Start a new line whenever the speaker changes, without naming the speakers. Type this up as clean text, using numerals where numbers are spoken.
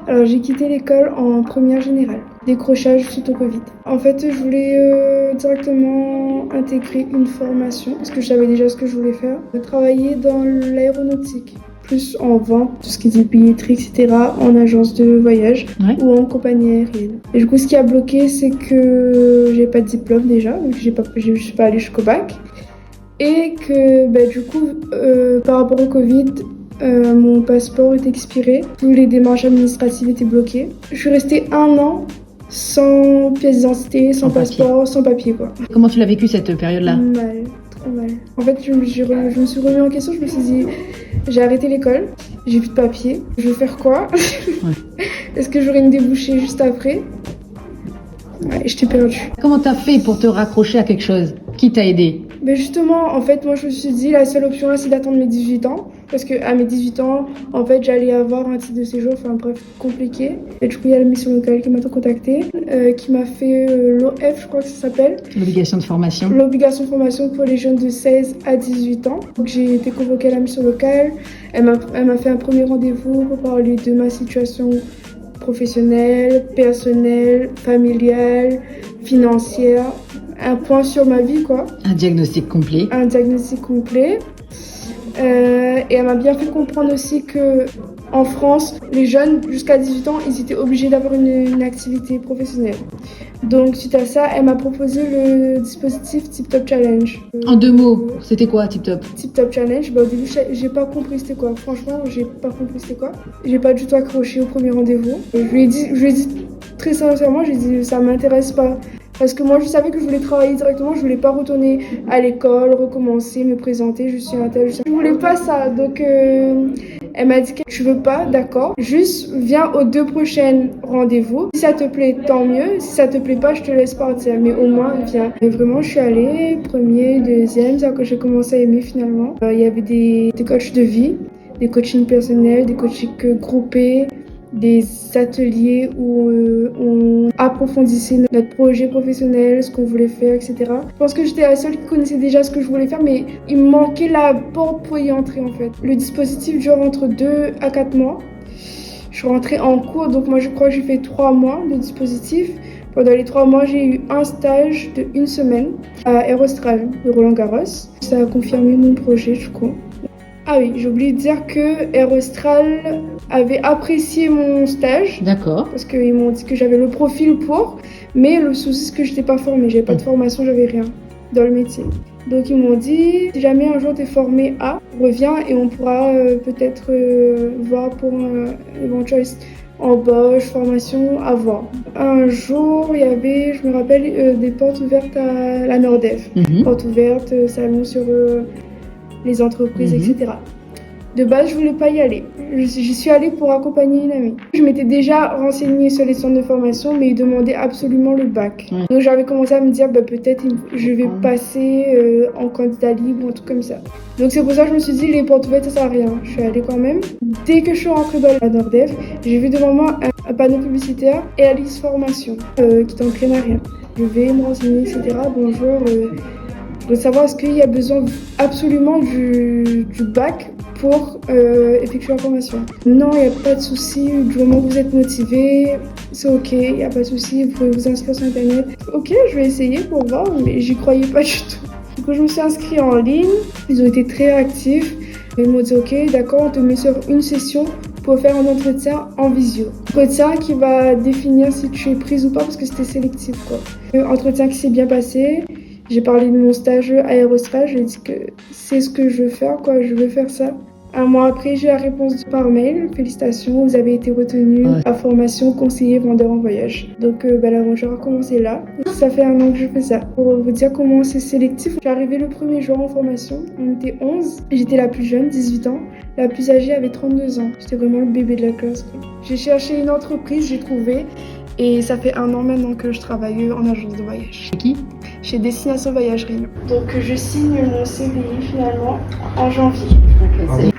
Alors j'ai quitté l'école en première générale, décrochage suite au Covid. En fait, je voulais directement intégrer une formation, parce que je savais déjà ce que je voulais faire. Travailler dans l'aéronautique, plus en vente, tout ce qui était billetterie, etc., en agence de voyage ou en compagnie aérienne. Et du coup, ce qui a bloqué, c'est que j'ai pas de diplôme déjà, donc je suis pas allée jusqu'au bac. Et que du coup, par rapport au Covid, mon passeport est expiré, toutes les démarches administratives étaient bloquées. Je suis restée 1 an sans pièce d'identité, sans passeport, sans papier quoi.
Comment tu l'as vécu cette période-là ?
Mal, trop mal. En fait, je me suis remis en question, je me suis dit, j'ai arrêté l'école, j'ai plus de papier, je vais faire quoi ? Est-ce que j'aurai une débouchée juste après ? Ouais, j'étais perdue.
Comment t'as fait pour te raccrocher à quelque chose ? Qui t'a aidé ?
Ben justement, en fait, moi je me suis dit, la seule option là, c'est d'attendre mes 18 ans. Parce qu'à mes 18 ans, en fait, j'allais avoir un titre de séjour, enfin bref, compliqué. Et du coup, il y a la mission locale qui m'a contactée, qui m'a fait l'OF, je crois que ça s'appelle.
L'obligation de formation.
L'obligation de formation pour les jeunes de 16 à 18 ans. Donc j'ai été convoquée à la mission locale. Elle m'a fait un premier rendez-vous pour parler de ma situation professionnelle, personnelle, familiale, financière. Un point sur ma vie, quoi.
Un diagnostic complet.
Un diagnostic complet. Et elle m'a bien fait comprendre aussi que en France, les jeunes jusqu'à 18 ans, ils étaient obligés d'avoir une activité professionnelle. Donc suite à ça, elle m'a proposé le dispositif Tip Top Challenge.
En 2 mots, c'était quoi Tip Top ?
Tip Top Challenge, au début, j'ai pas compris c'était quoi. Franchement, j'ai pas compris c'était quoi. J'ai pas du tout accroché au premier rendez-vous. Je lui ai dit très sincèrement, j'ai dit ça m'intéresse pas. Parce que moi, je savais que je voulais travailler directement, je voulais pas retourner à l'école, recommencer, me présenter, je suis un tel. Je voulais pas ça. Donc, elle m'a dit que je veux pas, d'accord. Juste, viens aux 2 prochains rendez-vous. Si ça te plaît, tant mieux. Si ça te plaît pas, je te laisse partir. Mais au moins, viens. Et vraiment, je suis allée, premier, deuxième, c'est là que j'ai commencé à aimer finalement. Il y avait des coachs de vie, des coachings personnels, des coachings groupés, des ateliers où on approfondissait notre projet professionnel, ce qu'on voulait faire, etc. Je pense que j'étais la seule qui connaissait déjà ce que je voulais faire, mais il me manquait la porte pour y entrer en fait. Le dispositif dure entre 2 à 4 mois. Je suis rentrée en cours, donc moi je crois que j'ai fait 3 mois de dispositif. Pendant les 3 mois, j'ai eu un stage de 1 semaine à Aérostral de Roland-Garros. Ça a confirmé mon projet du coup. Ah oui, j'ai oublié de dire que Aérostral avait apprécié mon stage.
D'accord.
Parce qu'ils m'ont dit que j'avais le profil pour, mais le souci c'est que je n'étais pas formée, j'avais pas de formation, j'avais rien dans le métier. Donc ils m'ont dit, si jamais un jour tu es formé à, reviens et on pourra peut-être voir pour un éventuel embauche, formation, à voir. Un jour, il y avait, je me rappelle, des portes ouvertes à la Nordef. Portes ouvertes, salon sur les entreprises, etc. De base, je voulais pas y aller. J'y suis allée pour accompagner une amie. Je m'étais déjà renseignée sur les centres de formation, mais ils demandaient absolument le bac. Donc j'avais commencé à me dire, peut-être je vais passer en candidat libre ou un truc comme ça. Donc c'est pour ça que je me suis dit, les portes ouvertes, ça sert à rien. Je suis allée quand même. Dès que je suis rentrée dans la Nordef, j'ai vu devant moi un panneau publicitaire et Alice Formation, qui t'entraîne à rien. Je vais me renseigner, etc. Bonjour. Je veux savoir est-ce qu'il y a besoin absolument du bac pour effectuer la formation. Non, il n'y a pas de souci. Du moment que vous êtes motivé, c'est ok, il n'y a pas de souci. Vous pouvez vous inscrire sur Internet. Ok, je vais essayer pour voir, mais j'y croyais pas du tout. Du coup, je me suis inscrite en ligne. Ils ont été très actifs. Ils m'ont dit ok, d'accord, on te met sur une session pour faire un entretien en visio. Entretien qui va définir si tu es prise ou pas parce que c'était sélectif quoi. Entretien qui s'est bien passé. J'ai parlé de mon stage à Aérostral, je lui ai dit que c'est ce que je veux faire, quoi, je veux faire ça. 1 mois après, j'ai la réponse par mail. Félicitations, vous avez été retenu à formation conseiller vendeur en voyage. Donc l'aventure a commencé là. Ça fait 1 an que je fais ça. Pour vous dire comment c'est sélectif, je suis arrivée le premier jour en formation. On était 11. J'étais la plus jeune, 18 ans. La plus âgée avait 32 ans. J'étais vraiment le bébé de la classe. J'ai cherché une entreprise, j'ai trouvé. Et ça fait 1 an maintenant que je travaille en agence de voyage.
Chez qui ?
Chez Destination Voyage Réunion. Donc je signe mon CDI finalement en janvier.
Okay.